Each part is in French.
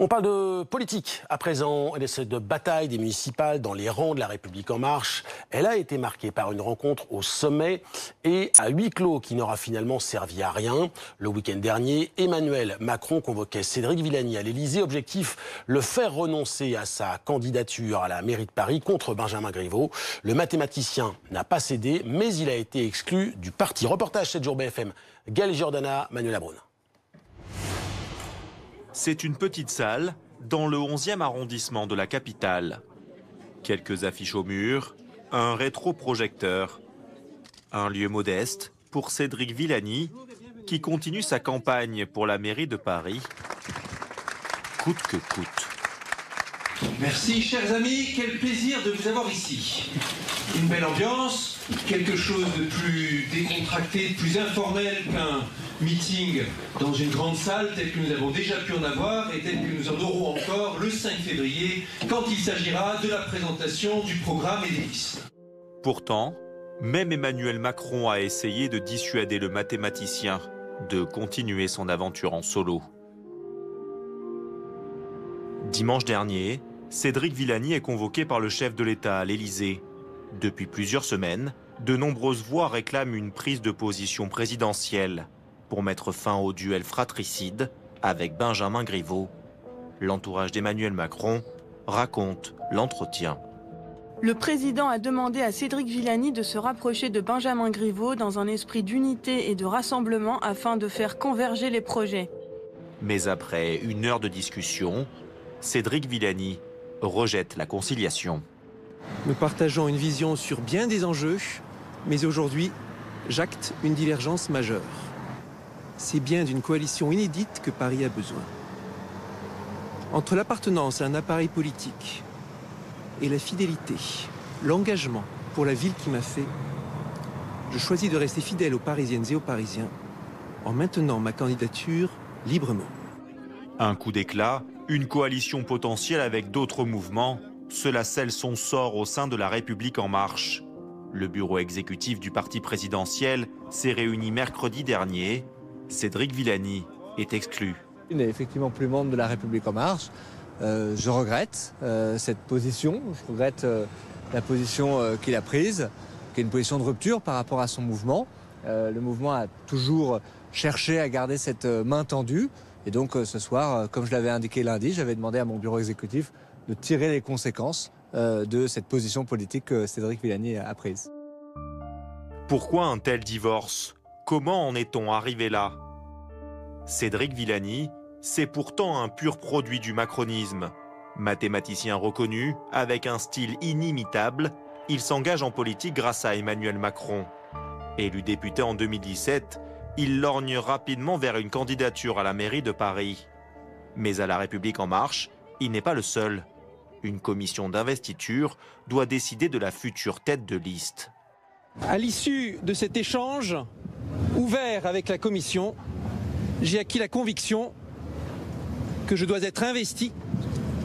On parle de politique à présent et de cette bataille des municipales dans les rangs de La République En Marche. Elle a été marquée par une rencontre au sommet et à huis clos qui n'aura finalement servi à rien. Le week-end dernier, Emmanuel Macron convoquait Cédric Villani à l'Élysée. Objectif, le faire renoncer à sa candidature à la mairie de Paris contre Benjamin Griveaux. Le mathématicien n'a pas cédé, mais il a été exclu du parti. Reportage 7 jours BFM, Gaël Giordana, Manuel Abraun. C'est une petite salle dans le 11e arrondissement de la capitale. Quelques affiches au mur, un rétroprojecteur. Un lieu modeste pour Cédric Villani, qui continue sa campagne pour la mairie de Paris, coûte que coûte. Merci, chers amis, quel plaisir de vous avoir ici. Une belle ambiance, quelque chose de plus décontracté, de plus informel qu'un meeting dans une grande salle telle que nous avons déjà pu en avoir et telle que nous en aurons encore le 5 février quand il s'agira de la présentation du programme et des listes. Pourtant, même Emmanuel Macron a essayé de dissuader le mathématicien de continuer son aventure en solo. Dimanche dernier, Cédric Villani est convoqué par le chef de l'État à l'Élysée. Depuis plusieurs semaines, de nombreuses voix réclament une prise de position présidentielle pour mettre fin au duel fratricide avec Benjamin Griveaux. L'entourage d'Emmanuel Macron raconte l'entretien. Le président a demandé à Cédric Villani de se rapprocher de Benjamin Griveaux dans un esprit d'unité et de rassemblement afin de faire converger les projets. Mais après une heure de discussion, Cédric Villani rejette la conciliation. Nous partageons une vision sur bien des enjeux, mais aujourd'hui, j'acte une divergence majeure. C'est bien d'une coalition inédite que Paris a besoin. Entre l'appartenance à un appareil politique et la fidélité, l'engagement pour la ville qui m'a fait, je choisis de rester fidèle aux Parisiennes et aux Parisiens en maintenant ma candidature librement. Un coup d'éclat, une coalition potentielle avec d'autres mouvements, cela scelle son sort au sein de La République En Marche. Le bureau exécutif du parti présidentiel s'est réuni mercredi dernier. Cédric Villani est exclu. Il n'est effectivement plus membre de La République En Marche. Je regrette cette position. Je regrette la position qu'il a prise, qui est une position de rupture par rapport à son mouvement. Le mouvement a toujours cherché à garder cette main tendue. Et donc ce soir, comme je l'avais indiqué lundi, j'avais demandé à mon bureau exécutif de tirer les conséquences de cette position politique que Cédric Villani a prise. Pourquoi un tel divorce? Comment en est-on arrivé là? Cédric Villani, c'est pourtant un pur produit du macronisme. Mathématicien reconnu, avec un style inimitable, il s'engage en politique grâce à Emmanuel Macron. Élu député en 2017, il lorgne rapidement vers une candidature à la mairie de Paris. Mais à La République En Marche, il n'est pas le seul. Une commission d'investiture doit décider de la future tête de liste. À l'issue de cet échange ouvert avec la commission, j'ai acquis la conviction que je dois être investi,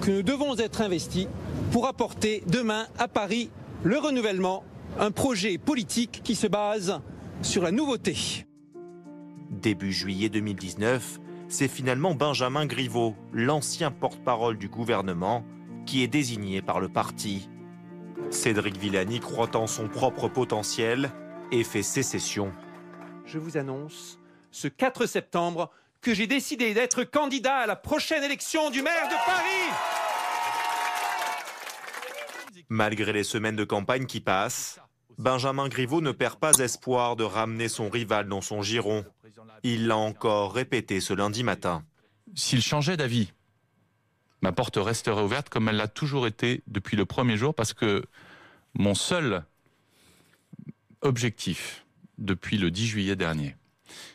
que nous devons être investis pour apporter demain à Paris le renouvellement, un projet politique qui se base sur la nouveauté. Début juillet 2019, c'est finalement Benjamin Griveaux, l'ancien porte-parole du gouvernement, qui est désigné par le parti. Cédric Villani croit en son propre potentiel et fait sécession. Je vous annonce ce 4 septembre que j'ai décidé d'être candidat à la prochaine élection du maire de Paris. Malgré les semaines de campagne qui passent, Benjamin Griveaux ne perd pas espoir de ramener son rival dans son giron. Il l'a encore répété ce lundi matin. S'il changeait d'avis, ma porte resterait ouverte comme elle l'a toujours été depuis le premier jour, parce que mon seul objectif depuis le 10 juillet dernier,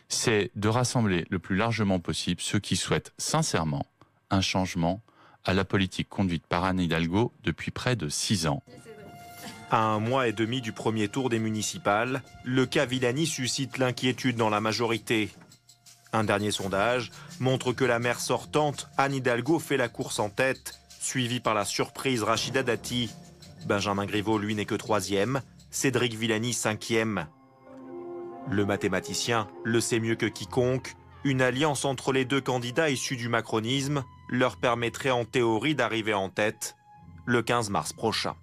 c'est de rassembler le plus largement possible ceux qui souhaitent sincèrement un changement à la politique conduite par Anne Hidalgo depuis près de 6 ans. À 1 mois et demi du premier tour des municipales, le cas Villani suscite l'inquiétude dans la majorité. Un dernier sondage montre que la maire sortante, Anne Hidalgo, fait la course en tête, suivie par la surprise Rachida Dati. Benjamin Griveaux, lui, n'est que 3e, Cédric Villani 5e. Le mathématicien le sait mieux que quiconque, une alliance entre les deux candidats issus du macronisme leur permettrait en théorie d'arriver en tête le 15 mars prochain.